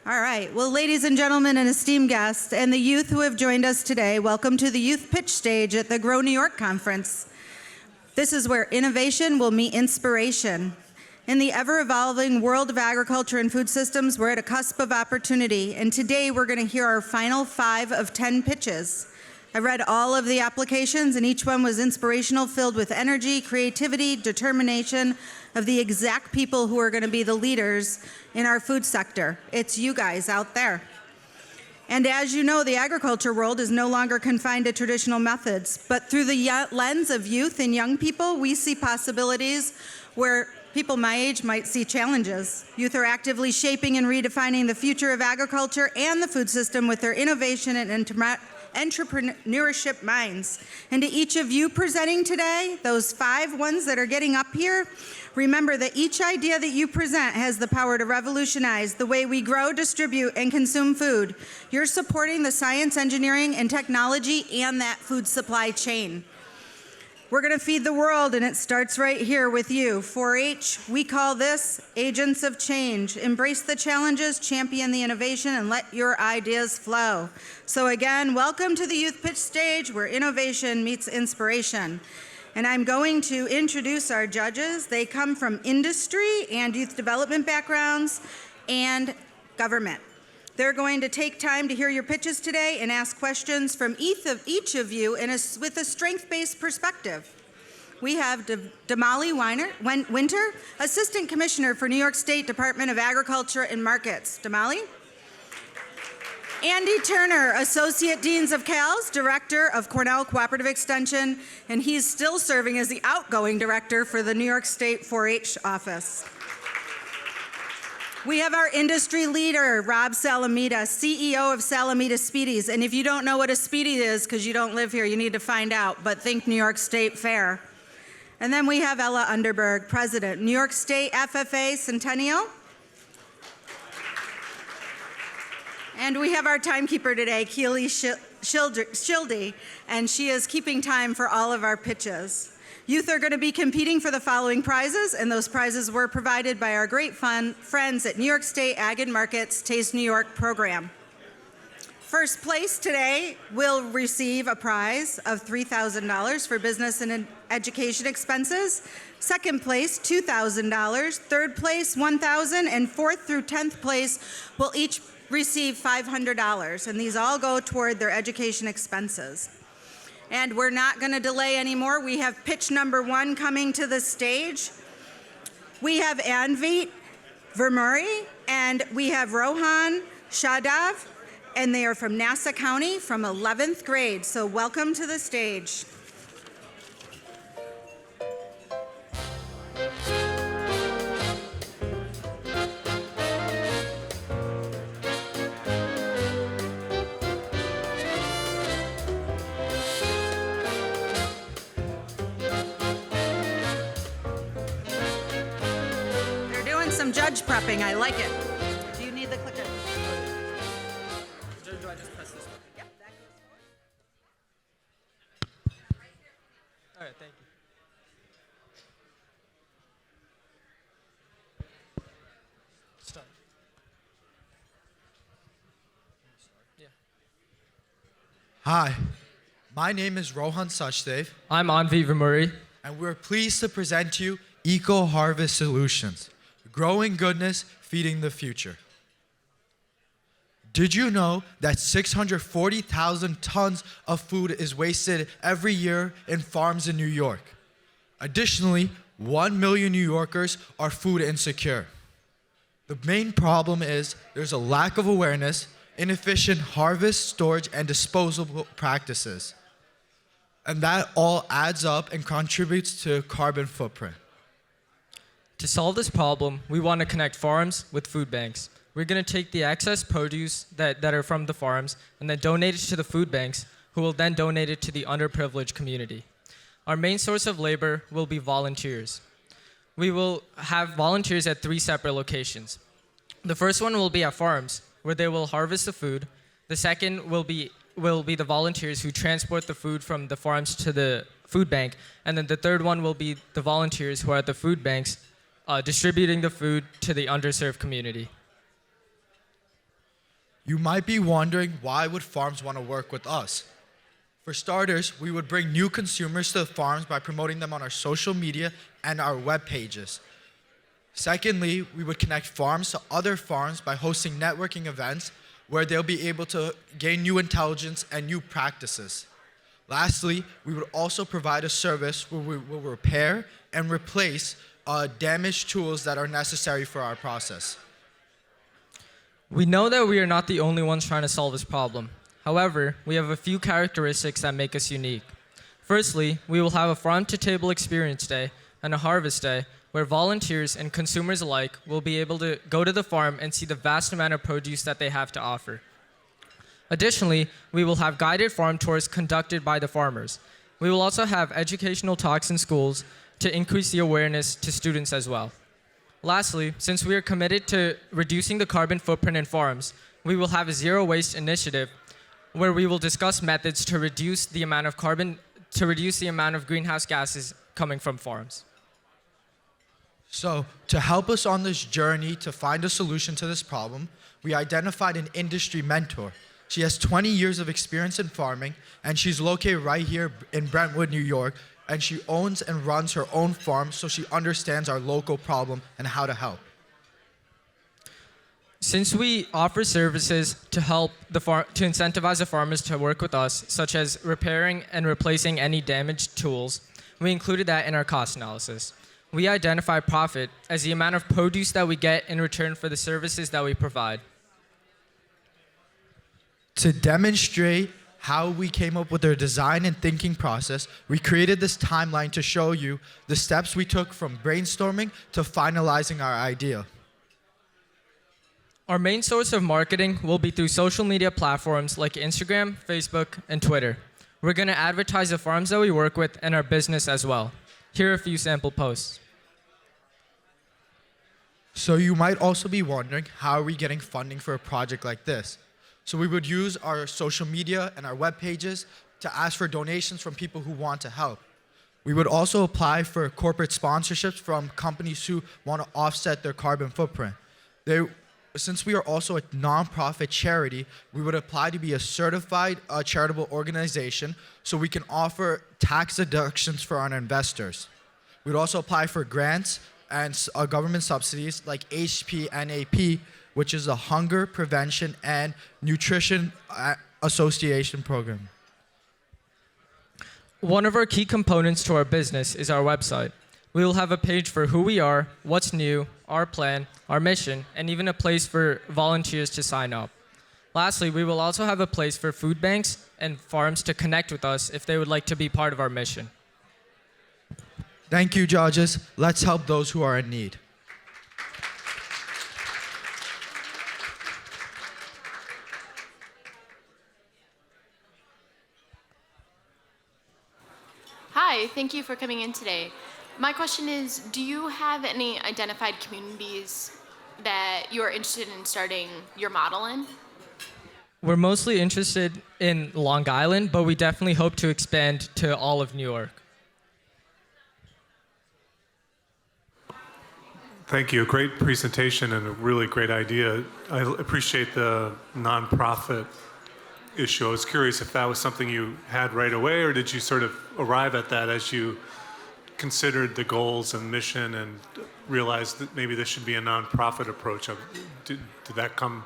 All right. Well, ladies and gentlemen and esteemed guests and the youth who have joined us today, welcome to the Youth Pitch Stage at the Grow New York Conference. This is where innovation will meet inspiration. In the ever-evolving world of agriculture and food systems, we're at a cusp of opportunity, and today we're going to hear our final 5 of 10 pitches. I read all of the applications, and each one was inspirational, filled with energy, creativity, determination of the exact people who are going to be the leaders in our food sector. It's you guys out there. And as you know, the agriculture world is no longer confined to traditional methods, but through the lens of youth and young people, we see possibilities where people my age might see challenges. Youth are actively shaping and redefining the future of agriculture and the food system with their innovation and entrepreneurship minds. And to each of you presenting today, those 5 ones that are getting up here, remember that each idea that you present has the power to revolutionize the way we grow, distribute, and consume food. You're supporting the science, engineering, and technology and that food supply chain. We're going to feed the world, and it starts right here with you. 4-H, we call this Agents of Change. Embrace the challenges, champion the innovation, and let your ideas flow. So again, welcome to the Youth Pitch Stage, where innovation meets inspiration. And I'm going to introduce our judges. They come from industry and youth development backgrounds and government. They're going to take time to hear your pitches today and ask questions from each of you with a strength-based perspective. We have Damali Winter, Assistant Commissioner for New York State Department of Agriculture and Markets. Damali? Andy Turner, Associate Deans of CALS, Director of Cornell Cooperative Extension, and he's still serving as the outgoing Director for the New York State 4-H office. We have our industry leader, Rob Salamita, CEO of Salamita Speedies. And if you don't know what a Speedy is, because you don't live here, you need to find out, but think New York State Fair. And then we have Ella Underberg, President, New York State FFA Centennial. And we have our timekeeper today, Keely Schilde, and she is keeping time for all of our pitches. Youth are going to be competing for the following prizes, and those prizes were provided by our great friends at New York State Ag and Markets Taste New York program. First place today will receive a prize of $3,000 for business and education expenses. Second place, $2,000. Third place, $1,000. And fourth through 10th place will each receive $500. And these all go toward their education expenses. And we're not going to delay anymore. We have pitch number 1 coming to the stage. We have Anvit Vermuri, and we have Rohan Shadav, and they are from Nassau County from 11th grade. So welcome to the stage. Some judge prepping. I like it. Do you need the clicker? Do I just press this one? Yep, that goes forward. Right here. All right, thank you. Start. Yeah. Hi, my name is Rohan Sachdev, I'm Anvi Vimuri. and we're pleased to present to you Eco Harvest Solutions, growing goodness, feeding the future. Did you know that 640,000 tons of food is wasted every year in farms in New York? Additionally, 1 million New Yorkers are food insecure. The main problem is there's a lack of awareness, inefficient harvest, storage, and disposal practices. And that all adds up and contributes to carbon footprint. To solve this problem, we want to connect farms with food banks. We're going to take the excess produce that are from the farms and then donate it to the food banks, who will then donate it to the underprivileged community. Our main source of labor will be volunteers. We will have volunteers at 3 separate locations. The first one will be at farms, where they will harvest the food. The second will be the volunteers who transport the food from the farms to the food bank. And then the third one will be the volunteers who are at the food banks distributing the food to the underserved community. You might be wondering, why would farms want to work with us? For starters, we would bring new consumers to the farms by promoting them on our social media and our web pages. Secondly, we would connect farms to other farms by hosting networking events where they'll be able to gain new intelligence and new practices. Lastly, we would also provide a service where we will repair and replace damaged tools that are necessary for our process. We know that we are not the only ones trying to solve this problem. However, we have a few characteristics that make us unique. Firstly, we will have a farm-to-table experience day and a harvest day where volunteers and consumers alike will be able to go to the farm and see the vast amount of produce that they have to offer. Additionally, we will have guided farm tours conducted by the farmers. We will also have educational talks in schools to increase the awareness to students as well. Lastly, since we are committed to reducing the carbon footprint in farms, we will have a zero waste initiative where we will discuss methods to reduce the amount of greenhouse gases coming from farms. So, to help us on this journey to find a solution to this problem, we identified an industry mentor. She has 20 years of experience in farming, and she's located right here in Brentwood, New York, and she owns and runs her own farm, so she understands our local problem and how to help. Since we offer services to help to incentivize the farmers to work with us, such as repairing and replacing any damaged tools, we included that in our cost analysis. We identify profit as the amount of produce that we get in return for the services that we provide. To demonstrate how we came up with our design and thinking process, we created this timeline to show you the steps we took from brainstorming to finalizing our idea. Our main source of marketing will be through social media platforms like Instagram, Facebook, and Twitter. We're going to advertise the farms that we work with and our business as well. Here are a few sample posts. So you might also be wondering, how are we getting funding for a project like this? So we would use our social media and our web pages to ask for donations from people who want to help. We would also apply for corporate sponsorships from companies who want to offset their carbon footprint. Since we are also a nonprofit charity, we would apply to be a certified charitable organization so we can offer tax deductions for our investors. We'd also apply for grants and government subsidies like HPNAP, which is a Hunger Prevention and Nutrition Association program. One of our key components to our business is our website. We will have a page for who we are, what's new, our plan, our mission, and even a place for volunteers to sign up. Lastly, we will also have a place for food banks and farms to connect with us if they would like to be part of our mission. Thank you, judges. Let's help those who are in need. Hi, thank you for coming in today. My question is, do you have any identified communities that you are interested in starting your model in? We're mostly interested in Long Island, but we definitely hope to expand to all of New York. Thank you. Great presentation and a really great idea. I appreciate the nonprofit issue. I was curious if that was something you had right away, or did you sort of arrive at that as you considered the goals and mission and realized that maybe this should be a nonprofit approach? Did that come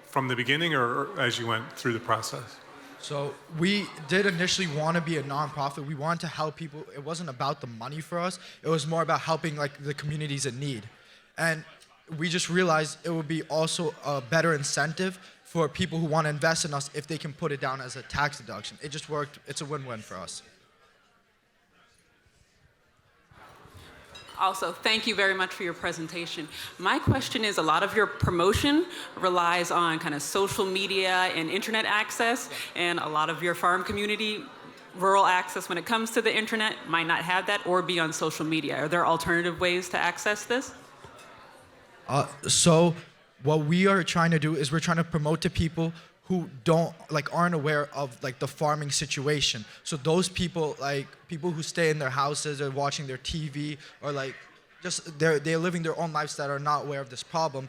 from the beginning or as you went through the process? So we did initially want to be a nonprofit. We wanted to help people. It wasn't about the money for us. It was more about helping the communities in need. And we just realized it would be also a better incentive for people who want to invest in us if they can put it down as a tax deduction. It just worked. It's a win-win for us. Also, thank you very much for your presentation. My question is, a lot of your promotion relies on kind of social media and internet access, and a lot of your farm community rural access when it comes to the internet might not have that or be on social media. Are there alternative ways to access this? So what we are trying to do is we're trying to promote to people who aren't aware of the farming situation. So those people, people who stay in their houses or watching their TV or they're living their own lives that are not aware of this problem.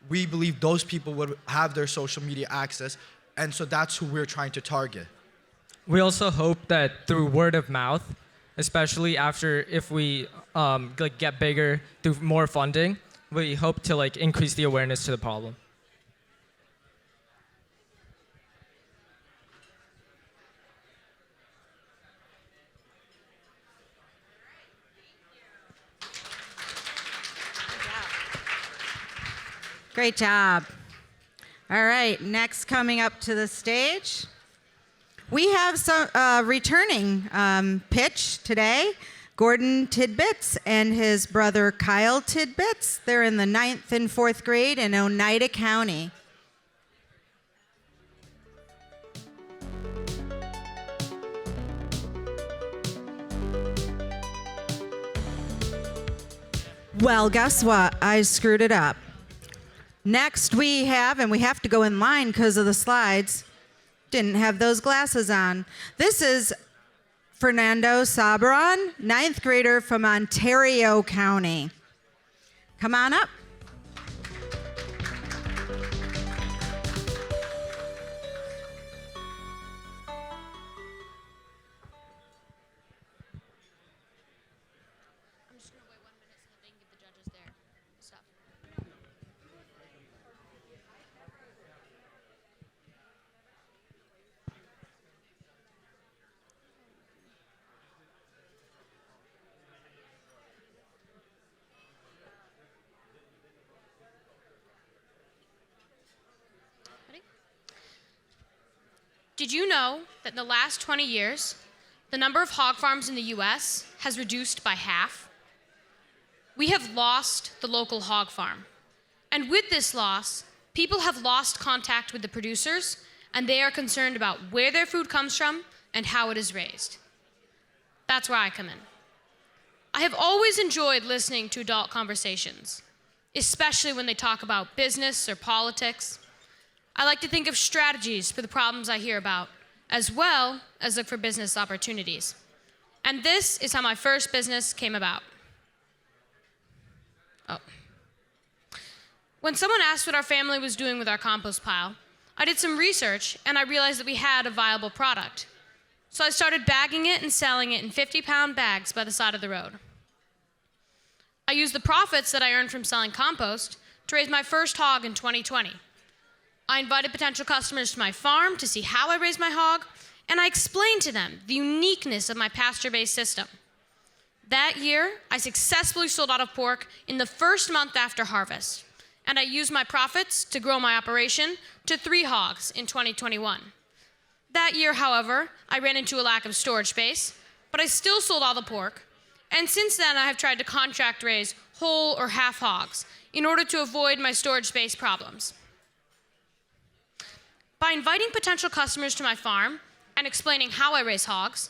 we believe those people would have their social media access, and so that's who we're trying to target. We also hope that through word of mouth, especially after if we get bigger through more funding, we hope to increase the awareness to the problem. Great job. All right, next coming up to the stage, we have some returning pitch today. Gordon Tidbits and his brother Kyle Tidbits. They're in the 9th and 4th grade in Oneida County. Well, guess what? I screwed it up. Next we have, and we have to go in line because of the slides, didn't have those glasses on. This is Fernando Sabron, 9th grader from Ontario County. Come on up. I'm just gonna wait 1 minute so that they can get the judges their stuff. Ready? Did you know that in the last 20 years, the number of hog farms in the US has reduced by half? We have lost the local hog farm. And with this loss, people have lost contact with the producers, and they are concerned about where their food comes from and how it is raised. That's where I come in. I have always enjoyed listening to adult conversations, especially when they talk about business or politics. I like to think of strategies for the problems I hear about, as well as look for business opportunities. And this is how my first business came about. When someone asked what our family was doing with our compost pile, I did some research and I realized that we had a viable product. So I started bagging it and selling it in 50-pound bags by the side of the road. I used the profits that I earned from selling compost to raise my first hog in 2020. I invited potential customers to my farm to see how I raised my hog, and I explained to them the uniqueness of my pasture-based system. That year, I successfully sold out of pork in the first month after harvest, and I used my profits to grow my operation to 3 hogs in 2021. That year, however, I ran into a lack of storage space, but I still sold all the pork, and since then I have tried to contract raise whole or half hogs in order to avoid my storage space problems. By inviting potential customers to my farm and explaining how I raise hogs,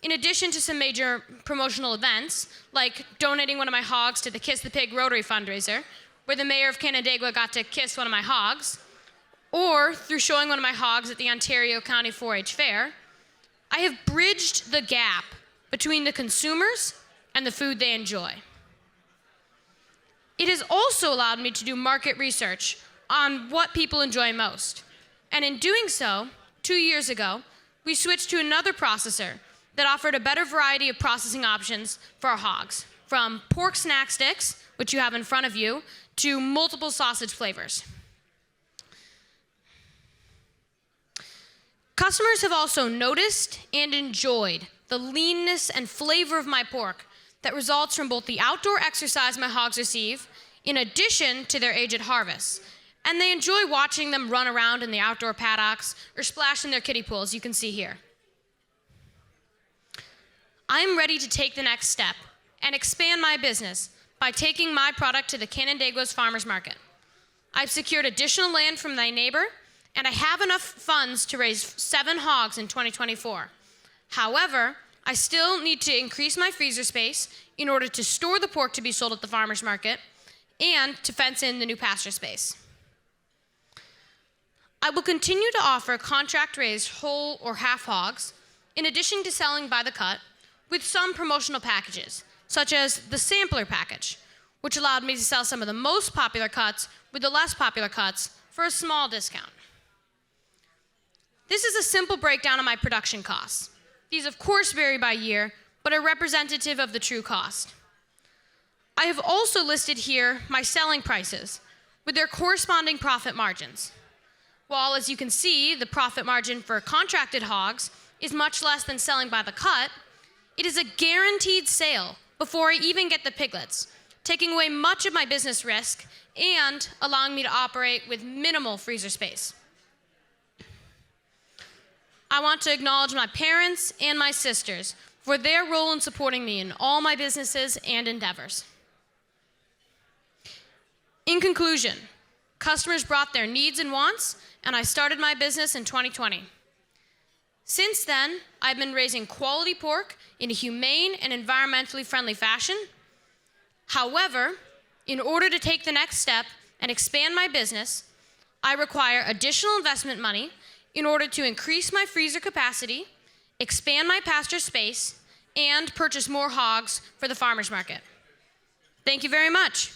in addition to some major promotional events, like donating one of my hogs to the Kiss the Pig Rotary fundraiser, where the mayor of Canandaigua got to kiss one of my hogs, or through showing one of my hogs at the Ontario County 4-H Fair, I have bridged the gap between the consumers and the food they enjoy. It has also allowed me to do market research on what people enjoy most. And in doing so, 2 years ago, we switched to another processor that offered a better variety of processing options for our hogs, from pork snack sticks, which you have in front of you, to multiple sausage flavors. Customers have also noticed and enjoyed the leanness and flavor of my pork that results from both the outdoor exercise my hogs receive, in addition to their age at harvest. And they enjoy watching them run around in the outdoor paddocks or splash in their kiddie pools, you can see here. I am ready to take the next step and expand my business by taking my product to the Canandaigua's Farmers Market. I've secured additional land from my neighbor, and I have enough funds to raise 7 hogs in 2024. However, I still need to increase my freezer space in order to store the pork to be sold at the farmer's market and to fence in the new pasture space. I will continue to offer contract-raised whole or half hogs, in addition to selling by the cut, with some promotional packages, such as the sampler package, which allowed me to sell some of the most popular cuts with the less popular cuts for a small discount. This is a simple breakdown of my production costs. These of course vary by year, but are representative of the true cost. I have also listed here my selling prices with their corresponding profit margins. While, as you can see, the profit margin for contracted hogs is much less than selling by the cut, it is a guaranteed sale before I even get the piglets, taking away much of my business risk and allowing me to operate with minimal freezer space. I want to acknowledge my parents and my sisters for their role in supporting me in all my businesses and endeavors. In conclusion, customers brought their needs and wants, and I started my business in 2020. Since then, I've been raising quality pork in a humane and environmentally friendly fashion. However, in order to take the next step and expand my business, I require additional investment money in order to increase my freezer capacity, expand my pasture space, and purchase more hogs for the farmers market. Thank you very much.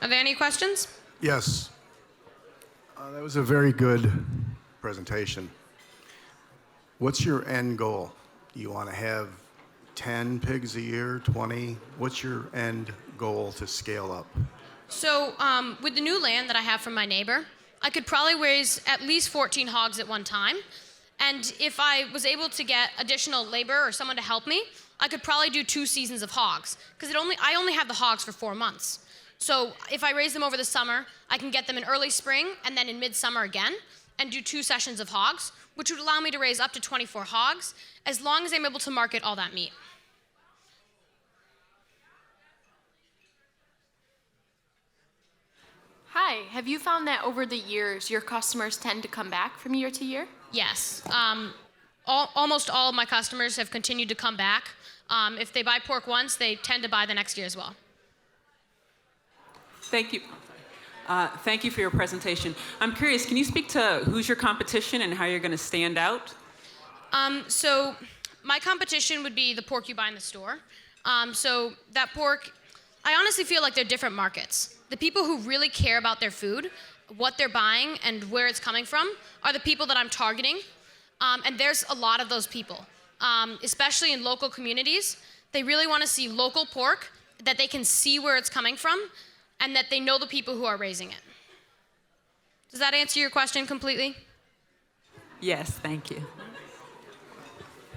Are there any questions? Yes. That was a very good presentation. What's your end goal? Do you want to have 10 pigs a year, 20? What's your end goal to scale up? So with the new land that I have from my neighbor, I could probably raise at least 14 hogs at one time. And if I was able to get additional labor or someone to help me, I could probably do 2 seasons of hogs, because I only have the hogs for 4 months. So if I raise them over the summer, I can get them in early spring and then in midsummer again and do 2 sessions of hogs, which would allow me to raise up to 24 hogs as long as I'm able to market all that meat. Hi, have you found that over the years your customers tend to come back from year to year? Yes. Almost all of my customers have continued to come back. If they buy pork once, they tend to buy the next year as well. Thank you. Thank you for your presentation. I'm curious, can you speak to who's your competition and how you're going to stand out? So my competition would be the pork you buy in the store. So that pork, I honestly feel like they're different markets. The people who really care about their food, what they're buying, and where it's coming from are the people that I'm targeting. And there's a lot of those people, especially in local communities. They really want to see local pork, that they can see where it's coming from, and that they know the people who are raising it. Does that answer your question completely? Yes, thank you.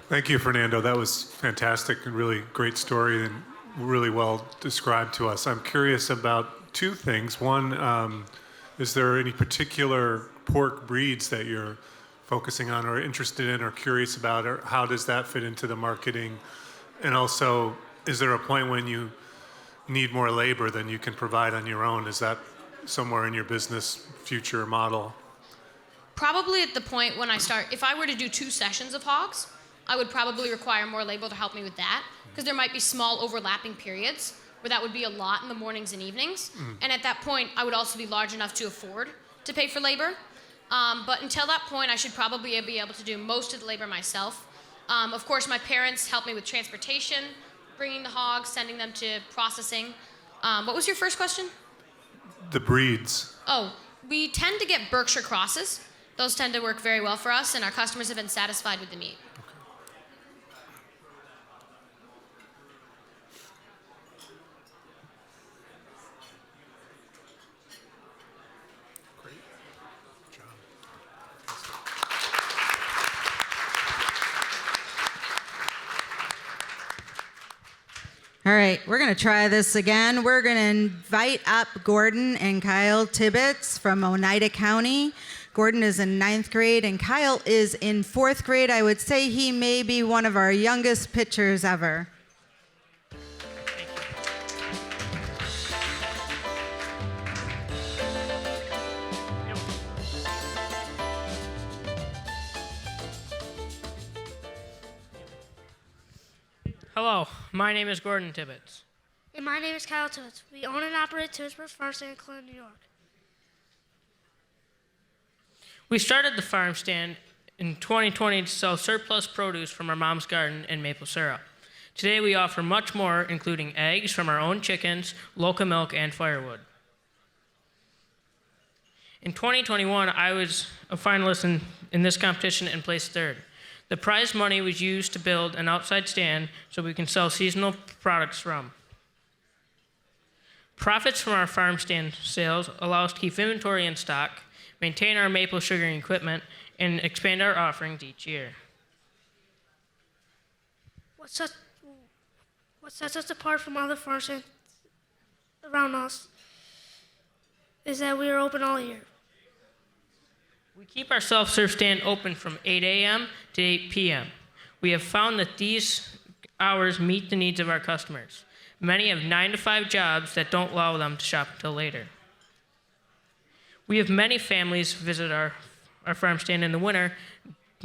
Thank you, Fernando. That was fantastic and really great story and really well described to us. I'm curious about 2 things. One, is there any particular pork breeds that you're focusing on or interested in or curious about, or how does that fit into the marketing? And also, is there a point when you need more labor than you can provide on your own? Is that somewhere in your business future model? Probably at the point when I start, if I were to do 2 sessions of hogs, I would probably require more labor to help me with that, because there might be small overlapping periods where that would be a lot in the mornings and evenings. And at that point, I would also be large enough to afford to pay for labor. But until that point, I should probably be able to do most of the labor myself. Of course, my parents help me with transportation, bringing the hogs, sending them to processing. What was your first question? The breeds. Oh, we tend to get Berkshire crosses. Those tend to work very well for us, and our customers have been satisfied with the meat. All right, we're going to try this again. We're going to invite up Gordon and Kyle Tibbetts from Oneida County. Gordon is in 9th grade and Kyle is in 4th grade. I would say he may be one of our youngest pitchers ever. Hello, my name is Gordon Tibbetts. And my name is Kyle Tibbetts. We own and operate Tibbettsburg Farm Stand in Clinton, New York. We started the farm stand in 2020 to sell surplus produce from our mom's garden and maple syrup. Today we offer much more, including eggs from our own chickens, local milk, and firewood. In 2021, I was a finalist in this competition and placed third. The prize money was used to build an outside stand so we can sell seasonal products from. Profits from our farm stand sales allow us to keep inventory in stock, maintain our maple sugaring equipment, and expand our offerings each year. What sets us apart from other farm stands around us is that we are open all year. We keep our self-serve stand open from 8 a.m. to 8 p.m. We have found that these hours meet the needs of our customers. Many have 9-to-5 jobs that don't allow them to shop until later. We have many families visit our farm stand in the winter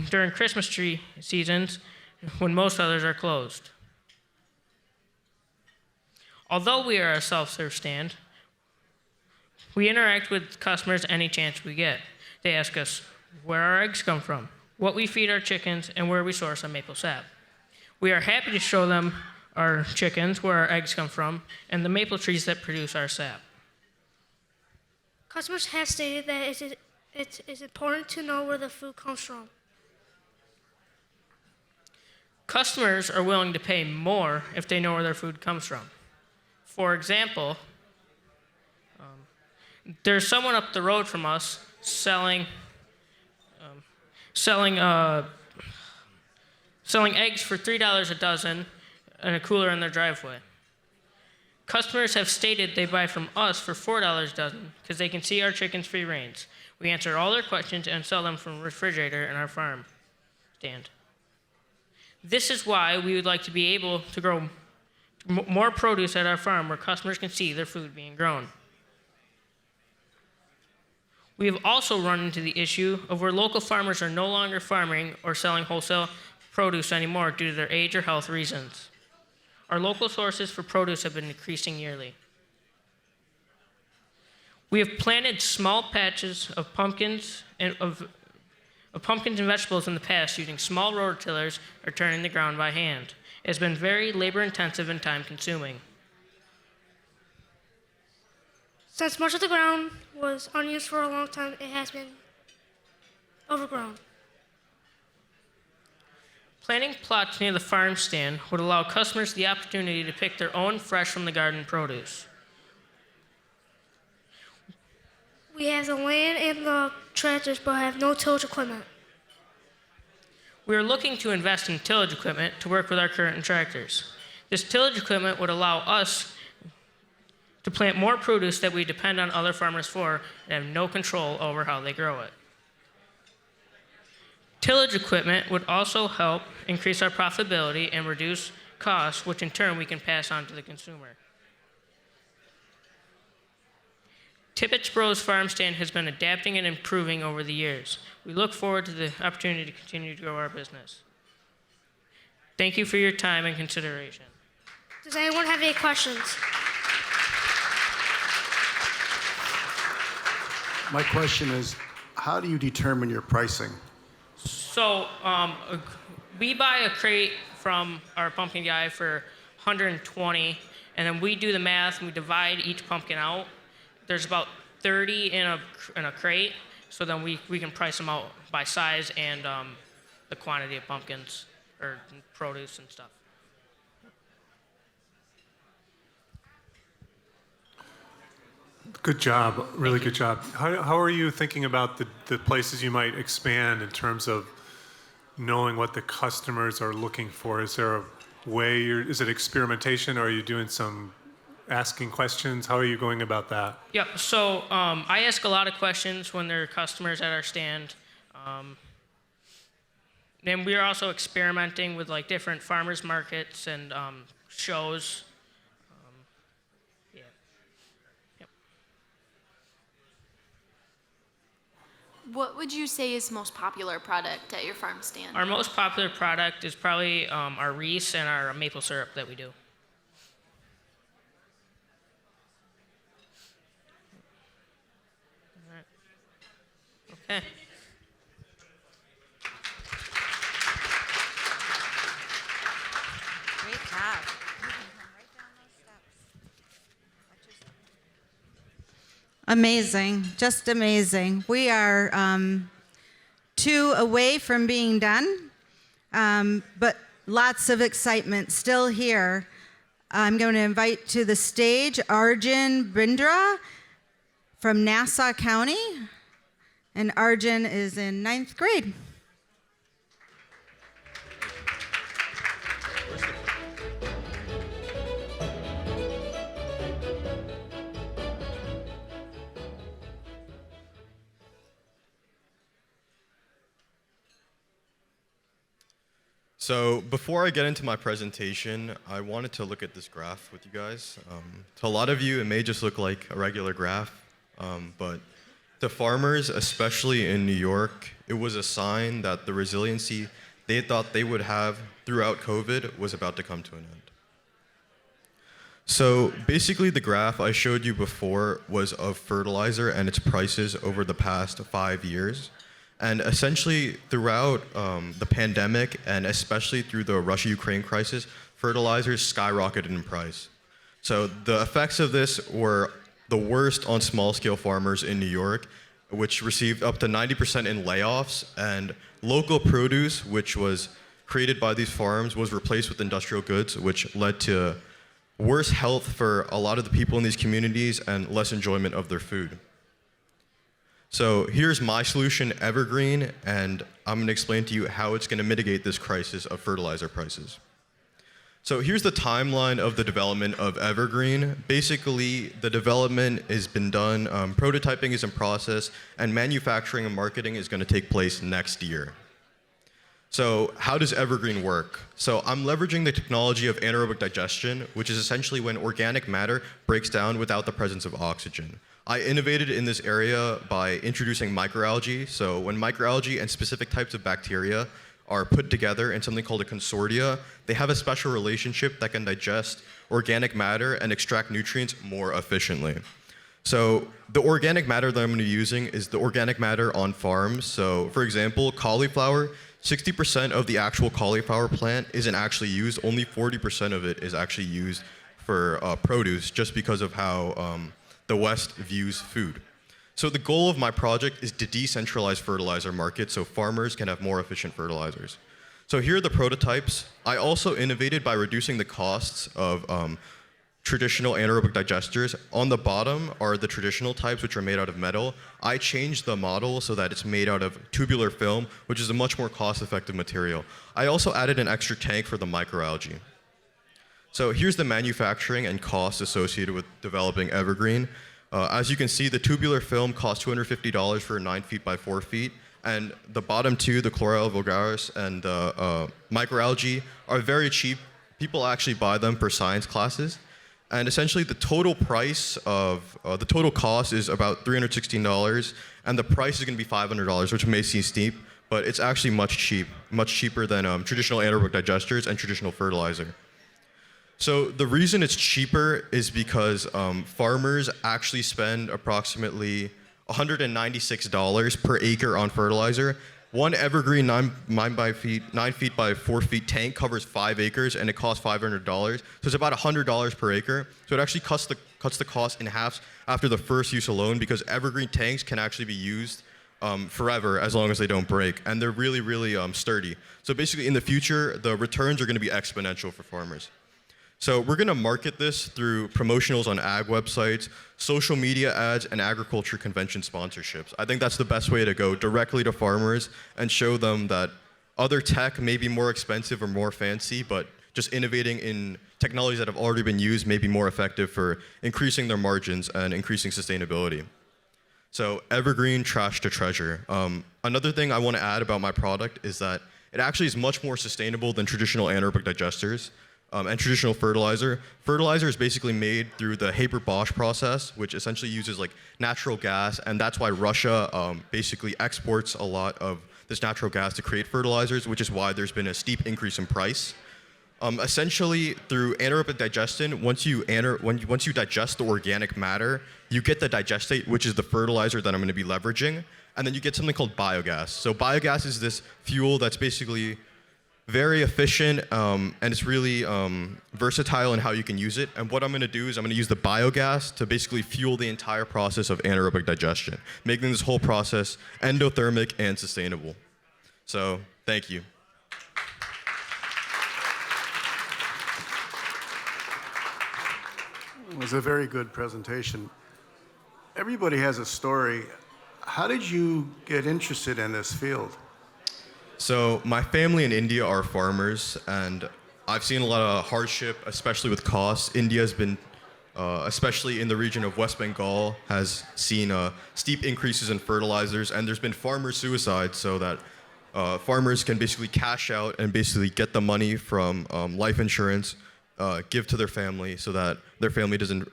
during Christmas tree seasons when most others are closed. Although we are a self-serve stand, we interact with customers any chance we get. They ask us where our eggs come from, what we feed our chickens, and where we source our maple sap. We are happy to show them our chickens, where our eggs come from, and the maple trees that produce our sap. Customers have stated that it is important to know where the food comes from. Customers are willing to pay more if they know where their food comes from. For example, there's someone up the road from us selling eggs for $3 a dozen in a cooler in their driveway. Customers have stated they buy from us for $4 a dozen because they can see our chickens free range. We answer all their questions and sell them from a refrigerator in our farm stand. This is why we would like to be able to grow more produce at our farm where customers can see their food being grown. We have also run into the issue of where local farmers are no longer farming or selling wholesale produce anymore due to their age or health reasons. Our local sources for produce have been increasing yearly. We have planted small patches of pumpkins and vegetables in the past using small rototillers or turning the ground by hand. It has been very labor intensive and time consuming. Since much of the ground was unused for a long time, it has been overgrown. Planting plots near the farm stand would allow customers the opportunity to pick their own fresh from the garden produce. We have the land and the tractors, but have no tillage equipment. We are looking to invest in tillage equipment to work with our current tractors. This tillage equipment would allow us to plant more produce that we depend on other farmers for and have no control over how they grow it. Tillage equipment would also help increase our profitability and reduce costs, which in turn we can pass on to the consumer. Tippett's Bros Farm Stand has been adapting and improving over the years. We look forward to the opportunity to continue to grow our business. Thank you for your time and consideration. Does anyone have any questions? My question is, how do you determine your pricing? So we buy a crate from our pumpkin guy for $120, and then we do the math and we divide each pumpkin out. There's about 30 in a crate, so then we can price them out by size and the quantity of pumpkins or produce and stuff. Good job, really good job. How are you thinking about the places you might expand in terms of knowing what the customers are looking for? Is there a way, is it experimentation, or are you doing some asking questions? How are you going about that? Yeah, so I ask a lot of questions when there are customers at our stand. And we are also experimenting with like different farmers markets and shows. What would you say is most popular product at your farm stand? Our most popular product is probably our Reese and our maple syrup that we do. Okay. Amazing, just amazing. We are 2 away from being done, but lots of excitement still here. I'm going to invite to the stage Arjun Bindra from Nassau County, and Arjun is in 9th grade. So before I get into my presentation, I wanted to look at this graph with you guys. To a lot of you, it may just look like a regular graph, but to farmers, especially in New York, it was a sign that the resiliency they thought they would have throughout COVID was about to come to an end. So basically the graph I showed you before was of fertilizer and its prices over the past 5 years. And essentially, throughout the pandemic, and especially through the Russia-Ukraine crisis, fertilizers skyrocketed in price. So the effects of this were the worst on small-scale farmers in New York, which received up to 90% in layoffs, and local produce, which was created by these farms, was replaced with industrial goods, which led to worse health for a lot of the people in these communities and less enjoyment of their food. So here's my solution, Evergreen, and I'm going to explain to you how it's going to mitigate this crisis of fertilizer prices. So here's the timeline of the development of Evergreen. Basically, the development has been done, prototyping is in process, and manufacturing and marketing is going to take place next year. So how does Evergreen work? So I'm leveraging the technology of anaerobic digestion, which is essentially when organic matter breaks down without the presence of oxygen. I innovated in this area by introducing microalgae. So when microalgae and specific types of bacteria are put together in something called a consortia, they have a special relationship that can digest organic matter and extract nutrients more efficiently. So the organic matter that I'm going to be using is the organic matter on farms. So for example, cauliflower, 60% of the actual cauliflower plant isn't actually used. Only 40% of it is actually used for produce, just because of how the West views food. So the goal of my project is to decentralize fertilizer markets so farmers can have more efficient fertilizers. So here are the prototypes. I also innovated by reducing the costs of traditional anaerobic digesters. On the bottom are the traditional types, which are made out of metal. I changed the model so that it's made out of tubular film, which is a much more cost-effective material. I also added an extra tank for the microalgae. So here's the manufacturing and costs associated with developing Evergreen. As you can see, the tubular film costs $250 for 9 feet by 4 feet, and the bottom two, the Chlorella vulgaris and the microalgae, are very cheap. People actually buy them for science classes. And essentially the total price of, the total cost is about $316, and the price is gonna be $500, which may seem steep, but it's actually much cheaper than traditional anaerobic digesters and traditional fertilizer. So the reason it's cheaper is because farmers actually spend approximately $196 per acre on fertilizer. One Evergreen 9 feet by 4 feet tank covers 5 acres, and it costs $500. So it's about $100 per acre. So it actually cuts the cost in half after the first use alone, because Evergreen tanks can actually be used forever as long as they don't break, and they're really, really sturdy. So basically, in the future, the returns are going to be exponential for farmers. So we're going to market this through promotionals on ag websites, social media ads, and agriculture convention sponsorships. I think that's the best way to go, directly to farmers and show them that other tech may be more expensive or more fancy, but just innovating in technologies that have already been used may be more effective for increasing their margins and increasing sustainability. So Evergreen, trash to treasure. Another thing I want to add about my product is that it actually is much more sustainable than traditional anaerobic digesters. And traditional fertilizer. Fertilizer is basically made through the Haber-Bosch process, which essentially uses like natural gas, and that's why Russia basically exports a lot of this natural gas to create fertilizers, which is why there's been a steep increase in price. Essentially, through anaerobic digestion, once you digest the organic matter, you get the digestate, which is the fertilizer that I'm going to be leveraging, and then you get something called biogas. So biogas is this fuel that's basically very efficient, and it's really versatile in how you can use it. And what I'm going to do is I'm going to use the biogas to basically fuel the entire process of anaerobic digestion, making this whole process endothermic and sustainable. So, thank you. It was a very good presentation. Everybody has a story. How did you get interested in this field? So my family in India are farmers, and I've seen a lot of hardship, especially with costs. India's been, especially in the region of West Bengal, has seen steep increases in fertilizers, and there's been farmer suicide, so that farmers can basically cash out and basically get the money from life insurance, give to their family, so that their family doesn't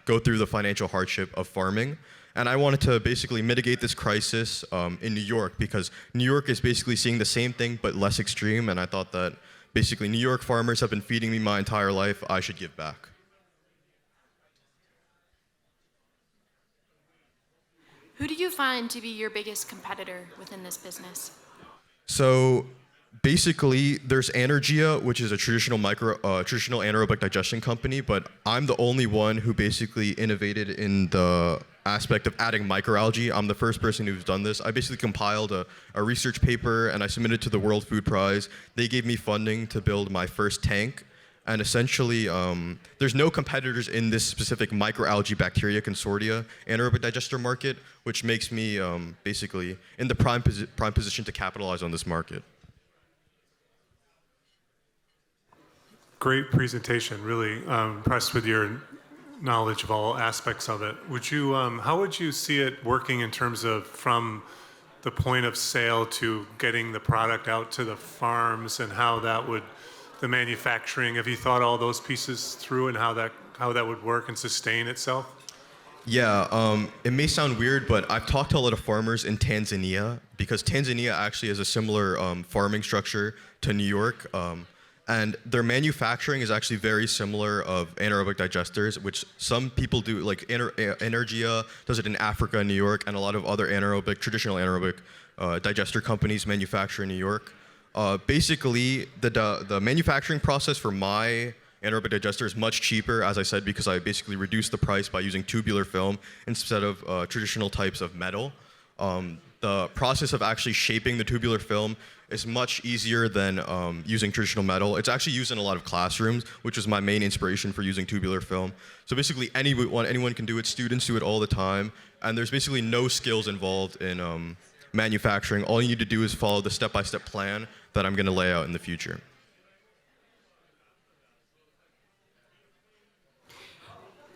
go through the financial hardship of farming. And I wanted to basically mitigate this crisis in New York, because New York is basically seeing the same thing but less extreme, and I thought that basically New York farmers have been feeding me my entire life, I should give back. Who do you find to be your biggest competitor within this business? So basically, there's Energia, which is a traditional traditional anaerobic digestion company, but I'm the only one who basically innovated in the aspect of adding microalgae. I'm the first person who's done this. I basically compiled a research paper and I submitted to the World Food Prize. They gave me funding to build my first tank. And essentially, there's no competitors in this specific microalgae bacteria consortia anaerobic digester market, which makes me basically in the prime position to capitalize on this market. Great presentation. Really impressed with your knowledge of all aspects of it. Would you, how would you see it working in terms of from the point of sale to getting the product out to the farms, and how that would, the manufacturing, have you thought all those pieces through and how that would work and sustain itself? Yeah, it may sound weird, but I've talked to a lot of farmers in Tanzania, because Tanzania actually has a similar farming structure to New York. And their manufacturing is actually very similar of anaerobic digesters, which some people do, like Energia does it in Africa and New York, and a lot of other traditional anaerobic digester companies manufacture in New York. Basically, the manufacturing process for my anaerobic digester is much cheaper, as I said, because I basically reduced the price by using tubular film instead of traditional types of metal. The process of actually shaping the tubular film is much easier than using traditional metal. It's actually used in a lot of classrooms, which was my main inspiration for using tubular film. So basically anyone can do it, students do it all the time, and there's basically no skills involved in manufacturing. All you need to do is follow the step-by-step plan that I'm gonna lay out in the future.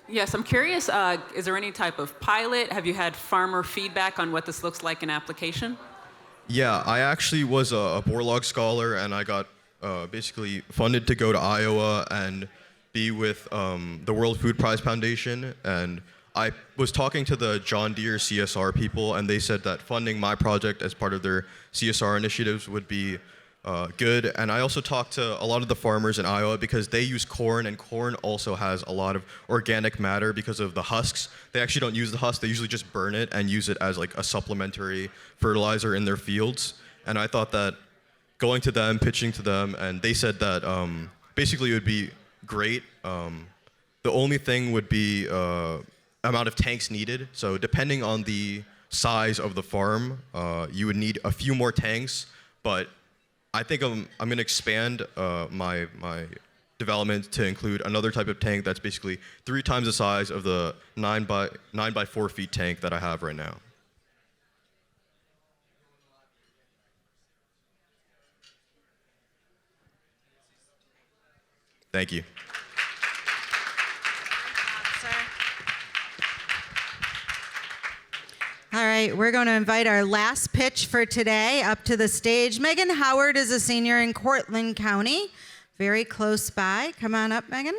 Yes, I'm curious, is there any type of pilot? Have you had farmer feedback on what this looks like in application? Yeah, I actually was a Borlaug scholar, and I got basically funded to go to Iowa and be with the World Food Prize Foundation. And I was talking to the John Deere CSR people, and they said that funding my project as part of their CSR initiatives would be good. And I also talked to a lot of the farmers in Iowa, because they use corn, and corn also has a lot of organic matter because of the husks. They actually don't use the husk, they usually just burn it and use it as like a supplementary fertilizer in their fields. And I thought that going to them, pitching to them, and they said that basically it would be great. The only thing would be amount of tanks needed. So depending on the size of the farm, you would need a few more tanks, but I think I'm going to expand my development to include another type of tank that's basically 3 times the size of the 9 by 4 feet tank that I have right now. Thank you. All right, we're going to invite our last pitch for today up to the stage. Megan Howard is a senior in Cortland County, very close by. Come on up, Megan.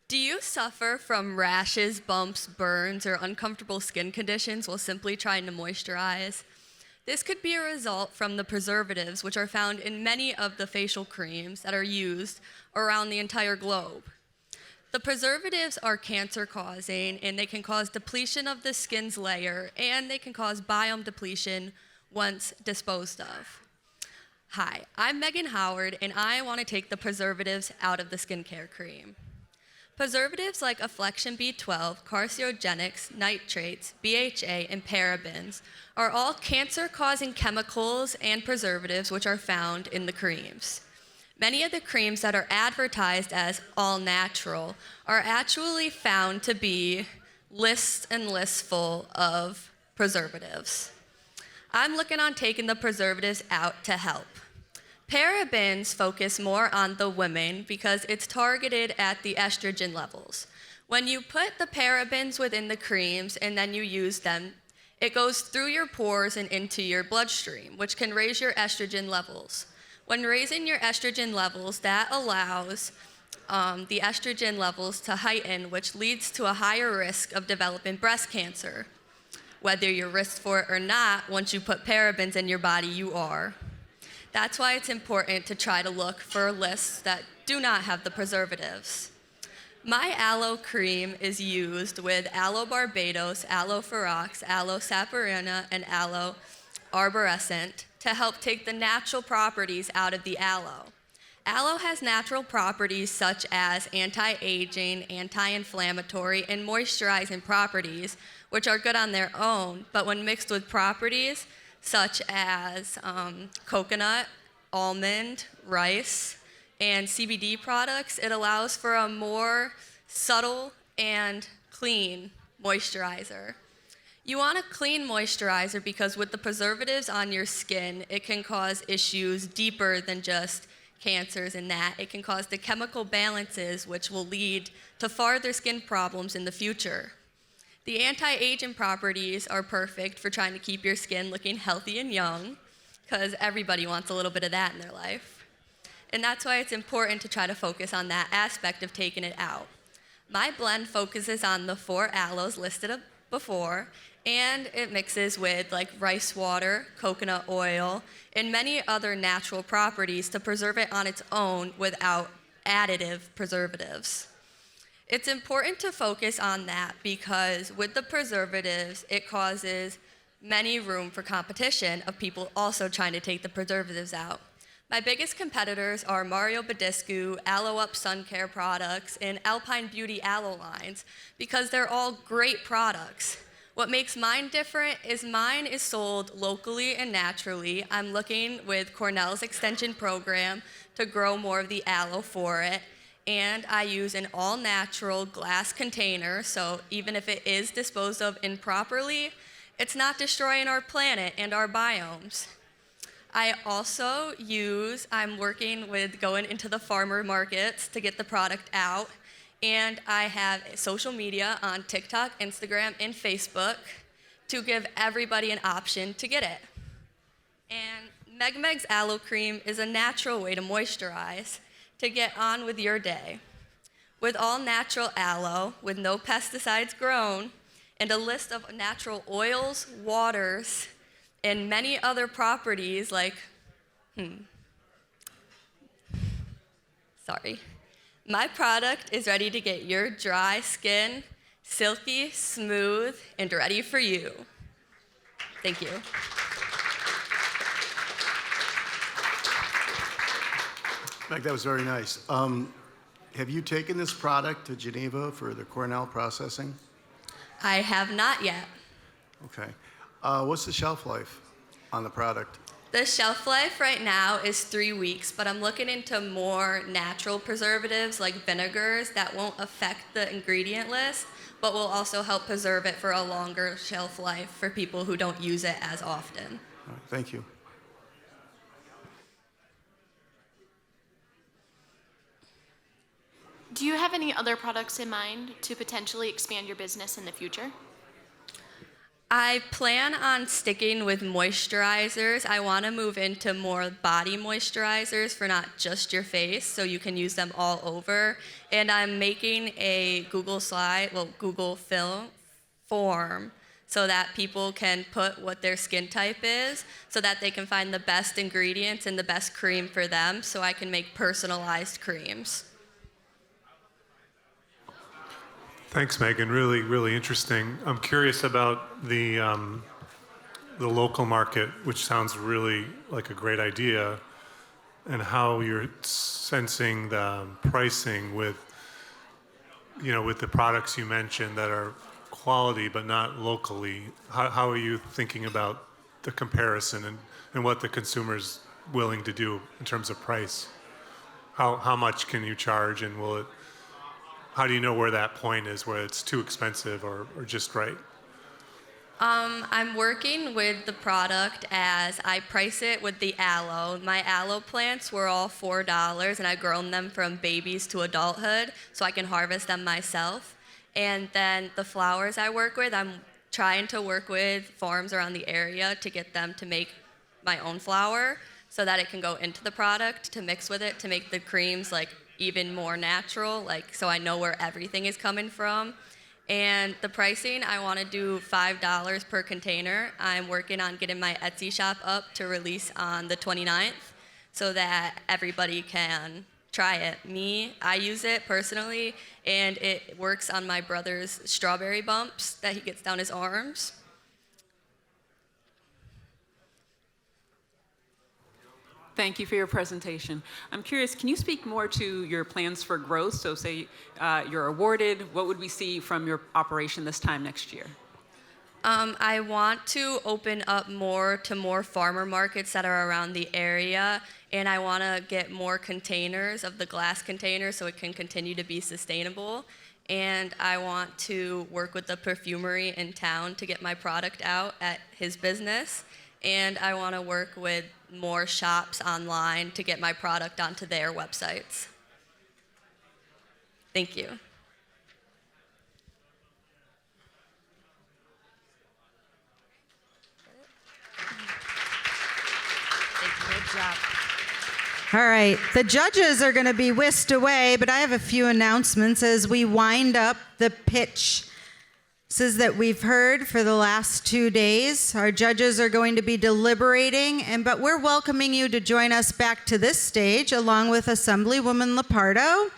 Do you suffer from rashes, bumps, burns, or uncomfortable skin conditions while simply trying to moisturize? This could be a result from the preservatives, which are found in many of the facial creams that are used around the entire globe. The preservatives are cancer-causing, and they can cause depletion of the skin's layer, and they can cause biome depletion once disposed of. Hi, I'm Megan Howard, and I want to take the preservatives out of the skincare cream. Preservatives like Afflection B12, carcinogenics, nitrates, BHA, and parabens are all cancer-causing chemicals and preservatives which are found in the creams. Many of the creams that are advertised as all natural are actually found to be lists and lists full of preservatives. I'm looking on taking the preservatives out to help. Parabens focus more on the women because it's targeted at the estrogen levels. When you put the parabens within the creams and then you use them, it goes through your pores and into your bloodstream, which can raise your estrogen levels. When raising your estrogen levels, that allows the estrogen levels to heighten, which leads to a higher risk of developing breast cancer. Whether you're risked for it or not, once you put parabens in your body, you are. That's why it's important to try to look for lists that do not have the preservatives. My aloe cream is used with aloe barbados, aloe ferox, aloe sapirina, and aloe arborescent to help take the natural properties out of the aloe. Aloe has natural properties such as anti-aging, anti-inflammatory, and moisturizing properties, which are good on their own, but when mixed with properties such as coconut, almond, rice, and CBD products, it allows for a more subtle and clean moisturizer. You want a clean moisturizer because with the preservatives on your skin, it can cause issues deeper than just cancers and that. It can cause the chemical balances, which will lead to farther skin problems in the future. The anti-aging properties are perfect for trying to keep your skin looking healthy and young, because everybody wants a little bit of that in their life. And that's why it's important to try to focus on that aspect of taking it out. My blend focuses on the 4 aloes listed before, and it mixes with like rice water, coconut oil, and many other natural properties to preserve it on its own without additive preservatives. It's important to focus on that because with the preservatives, it causes many room for competition of people also trying to take the preservatives out. My biggest competitors are Mario Badiscu, Aloe Up Sun Care products, and Alpine Beauty Aloe lines because they're all great products. What makes mine different is mine is sold locally and naturally. I'm looking with Cornell's Extension program to grow more of the aloe for it. And I use an all-natural glass container, so even if it is disposed of improperly, it's not destroying our planet and our biomes. I also I'm working with going into the farmer markets to get the product out, and I have social media on TikTok, Instagram, and Facebook to give everybody an option to get it. And Meg's Aloe Cream is a natural way to moisturize to get on with your day. With all natural aloe, with no pesticides grown, and a list of natural oils, waters, and many other properties like, My product is ready to get your dry skin silky, smooth, and ready for you. Thank you. Meg, that was very nice. Have you taken this product to Geneva for the Cornell processing? I have not yet. Okay. What's the shelf life on the product? The shelf life right now is 3 weeks, but I'm looking into more natural preservatives like vinegars that won't affect the ingredient list, but will also help preserve it for a longer shelf life for people who don't use it as often. All right, thank you. Do you have any other products in mind to potentially expand your business in the future? I plan on sticking with moisturizers. I want to move into more body moisturizers for not just your face, so you can use them all over. And I'm making a Google form so that people can put what their skin type is so that they can find the best ingredients and the best cream for them so I can make personalized creams. Thanks, Megan. Really, really interesting. I'm curious about the local market, which sounds really like a great idea, and how you're sensing the pricing with the products you mentioned that are quality but not locally. How are you thinking about the comparison and what the consumer's willing to do in terms of price? How much can you charge, and how do you know where that point is, where it's too expensive or just right? I'm working with the product as I price it with the aloe. My aloe plants were all $4, and I've grown them from babies to adulthood, so I can harvest them myself. And then the flowers I work with, I'm trying to work with farms around the area to get them to make my own flower so that it can go into the product to mix with it to make the creams like even more natural, like so I know where everything is coming from. And the pricing, I want to do $5 per container. I'm working on getting my Etsy shop up to release on the 29th so that everybody can try it. I use it personally, and it works on my brother's strawberry bumps that he gets down his arms. Thank you for your presentation. I'm curious, can you speak more to your plans for growth? So say you're awarded, what would we see from your operation this time next year? I want to open up more to more farmer markets that are around the area, and I want to get more containers of the glass containers so it can continue to be sustainable. And I want to work with the perfumery in town to get my product out at his business. And I want to work with more shops online to get my product onto their websites. Thank you. Good job. All right, the judges are going to be whisked away, but I have a few announcements as we wind up the pitch. That we've heard for the last 2 days. Our judges are going to be deliberating, but we're welcoming you to join us back to this stage along with Assemblywoman Lepardo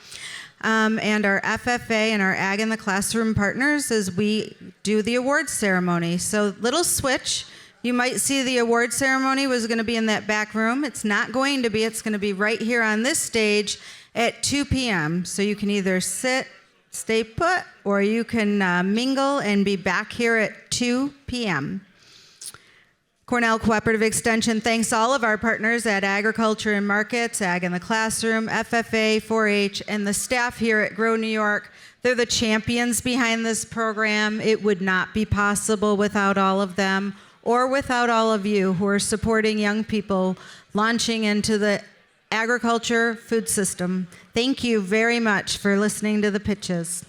and our FFA and our Ag in the Classroom partners as we do the awards ceremony. So little switch. You might see the award ceremony was going to be in that back room. It's not going to be. It's going to be right here on this stage at 2 p.m. So you can either sit, stay put, or you can mingle and be back here at 2 p.m. Cornell Cooperative Extension thanks all of our partners at Agriculture and Markets, Ag in the Classroom, FFA, 4-H, and the staff here at Grow New York. They're the champions behind this program. It would not be possible without all of them or without all of you who are supporting young people launching into the agriculture food system. Thank you very much for listening to the pitches.